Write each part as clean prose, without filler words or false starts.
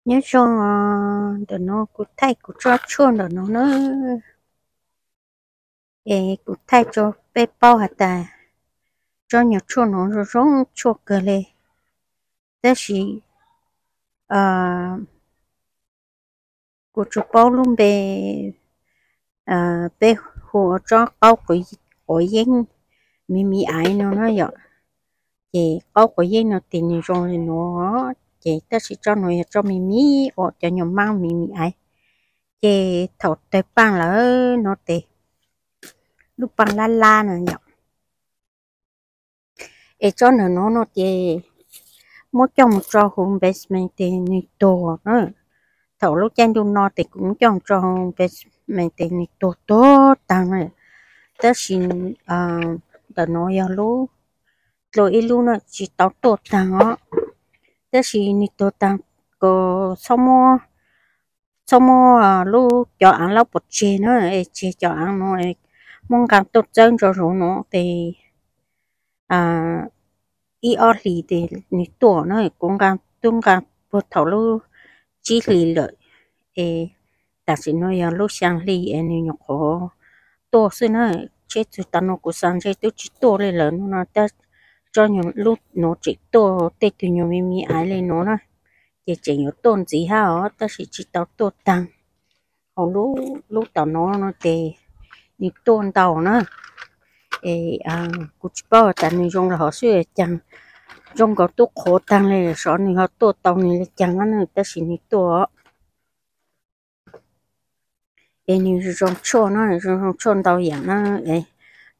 nhớ cho để nó cụ thay cụ cho chuồn để nó cụ thay cho bé bao hạt ta cho nhiều chuồn nó rong chuột cơ lệ đó là cụ cho bao luôn bé bé hồ cho bao của yên mì ái nó vậy thì bao của yên nó tiền rồi nó thì ta sẽ cho nó cho mì ở cho nhiều mang mì ái thì thầu tế bằng là nó tệ lúc bằng la nữa nhở e cho nó thì mỗi trong cho home basement thì nhị tổ nữa thầu lúc trên đun nó thì cũng cho home basement thì nhị tổ tốt tăng này tất nhiên đợt nó giờ lúc rồi lúc nó chỉ tao tốt tăng á tất nhiên nhị tổ tăng có xong lúc cho ăn lâu bột chè nữa chè cho ăn nó mong càng tốt hơn rồi nó thì y ở lì thì nhị tổ nó cũng càng tung càng bột thầu lúc chỉ lì lợi ta chỉ nói lúc sáng lì em nhọc khó to xin á chết từ ta nó cũng sáng chết tôi chỉ to lên lớn nó ta cho nhiều lúc nó chỉ to tết từ nhiều mi ai lên nó nè chỉ nhiều tôn gì ha ó ta chỉ tao to tăng họ lúc lúc tao nó thì đi tôn tàu nữa cũng chỉ bảo ta nên dùng là họ sẽ chẳng dùng có tốt khó tăng lên sau này họ to tàu này chẳng ăn ta chỉ đi to em dùng cho nó dùng cho tàu dạng nó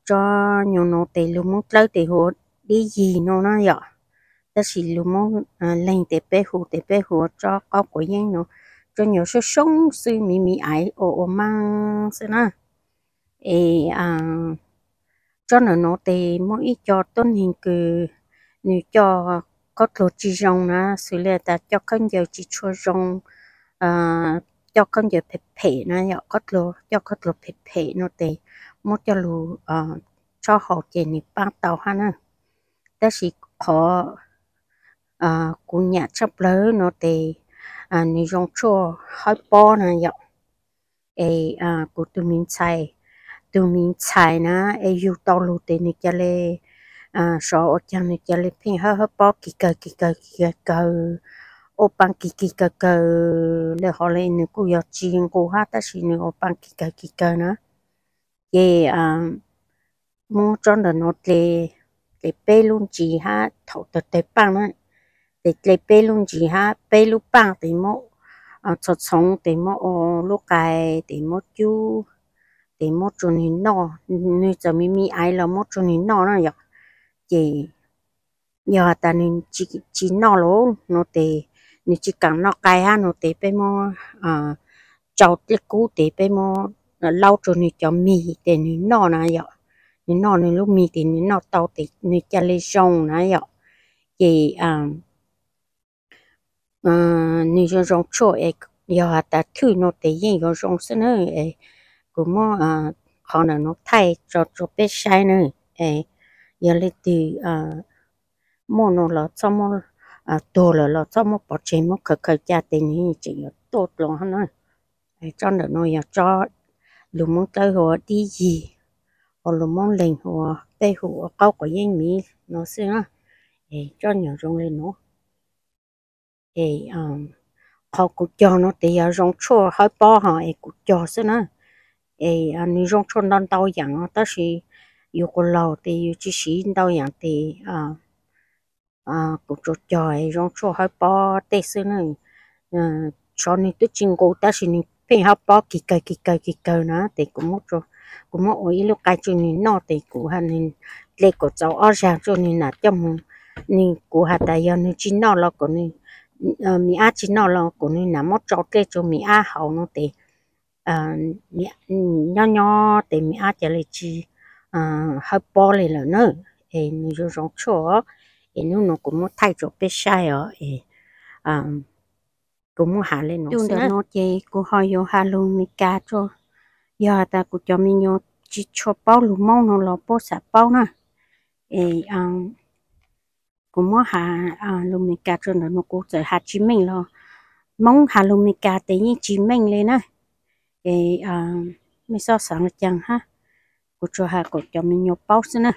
cho nhiều nó thì lúc muốn lấy thì họ đi gì nó vậy ta chỉ lúc muốn lên thì bé hồ cho có của dân nó cho nhiều số sống suy mì ải ô mang thế na cho nó thì mỗi cho tôn hình cứ như cho có đồ chỉ rong na xử lý ta cho con giờ chỉ cho rong cho con giờ phê na giờ có đồ cho có đồ phê nó thì mỗi cho lù cho họ chỉ ni ba tàu ha na ta chỉ họ cũng nhà chấp lớn nó thì ni rong cho hai bò na giờ của tụi mình xài na yêu tàu lù thì ni cho le số chẳng ni cho le pin hơi bò kỳ cờ ô bằng kỳ cờ le họ lên ni cũng có chuyện của ha ta chỉ ni ô bằng kỳ cờ nữa ye mua cho nó để bê luôn chỉ ha thầu tập để bằng á để bê luôn chỉ ha bê luôn bằng thì mua cho sống thì mua lúc cái thì mua chú thì mua cho nên nó như giờ mi ai là mua cho nên nó vậy chỉ giờ ta nên chỉ nó luôn nó thì như chỉ cần nó cái ha nó thì bê mua chậu cái cú thì bê mua lau cho nên cho mì thì nó nè vậy nó nên lúc mì thì nó tàu thì nó cho lấy rong nè vậy thì như rong cho giờ ta thử nó thì gì có rong xin nữa cũng mua họ nó thay cho bé sai nữa giờ lấy từ mua nó là xong mua đồ là xong mua bỏ tiền mua khởi gia tiền thì chỉ tốt luôn ha nữa cho nó giờ cho lúc muốn tới họ đi gì họ lúc muốn lên họ tây họ câu của dân mỹ nó xưa cho nhiều rong lên nó họ cũng cho nó thì rong chua hơi bỏ họ cũng cho xưa nữa anh rong chua đang đau dạng đó là yêu có lâu thì yêu chỉ xí đau dạng thì cũng cho rong chua hơi bỏ tây xưa nữa cho nên tôi chính cô ta xin phải học bỏ kỳ cờ nữa thì cũng một ý lúc cái cho nên nó thì cũng hành lấy cổ cháu ở ra cho nên là trong nên cũng hạt đại nên chỉ nó là cũng nên mi á chỉ nó là cũng nên là mất cho cái cho mi á hậu nó thì nhỏ thì mi á chỉ là chỉ hơi bỏ lại là nữa thì như rong chua thì nó cũng muốn thay cho bé sai ở cũng hạ lên nó xưa nó chơi cũng hỏi vô hà luôn mi cá cho giờ ta cũng cho mình nhớ chỉ cho bao luôn mong nó là bao sả bao nè cũng muốn hạ luôn mi cá cho nó cũng sẽ hạ chí mình lo mong halumika tự nhiên chỉ mình lên á thì mình so sánh chẳng ha của cho hà của cho mình nhiều pause nữa.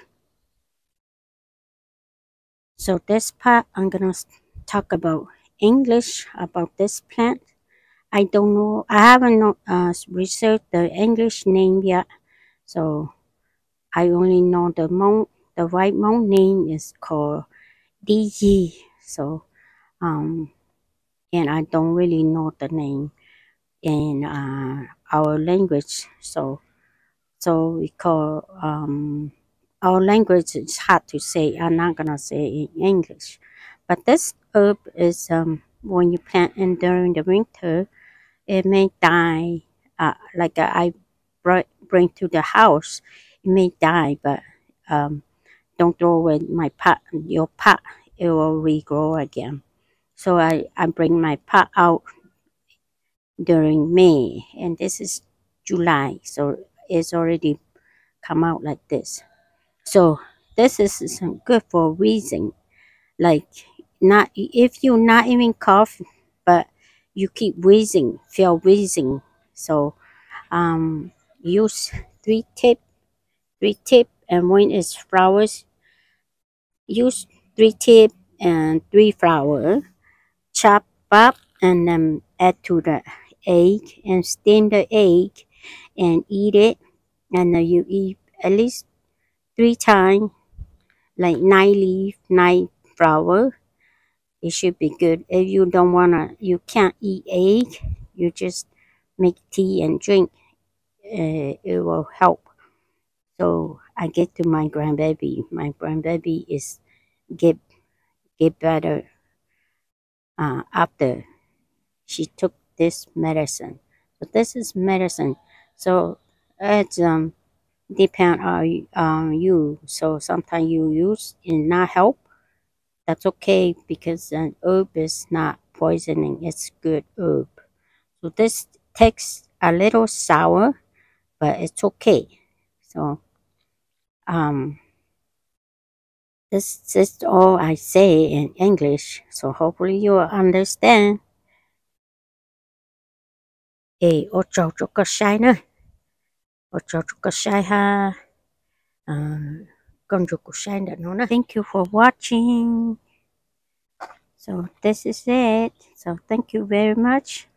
So this part I'm gonna talk about English about this plant. I don't know. I haven't researched the English name yet, so I only know the Hmong. The white Hmong name is called DG. So and I don't really know the name in our language. So we call our language is hard to say. I'm not gonna say in English, but this herb is when you plant it during the winter, it may die. Like I bring to the house, it may die, but don't throw away my pot. Your pot, it will regrow again. So I bring my pot out during May, and this is July, so it's already come out like this. So this is good for wheezing. Like not if you not even cough, but you keep wheezing, feel wheezing. So use three tip, and when it's flowers, use three tip and three flower. Chop up and then add to the egg and steam the egg and eat it. And you eat at least 3 times, like 9 leaf, 9 flower. It should be good. If you don't wanna, you can't eat egg. You just make tea and drink. It will help. So I get to my grandbaby. My grandbaby is get get better after she took this medicine. So this is medicine. So it's depend on you. So sometimes you use and not help. That's okay because an herb is not poisoning. It's good herb. So this tastes a little sour, but it's okay. So um, this is all I say in English. So hopefully you will understand. Ê, ô trâu cho có sai nữa. Ô trâu cho có sai ha. Con chuột của sai đã nói nữa. Thank you for watching. So this is it. So thank you very much.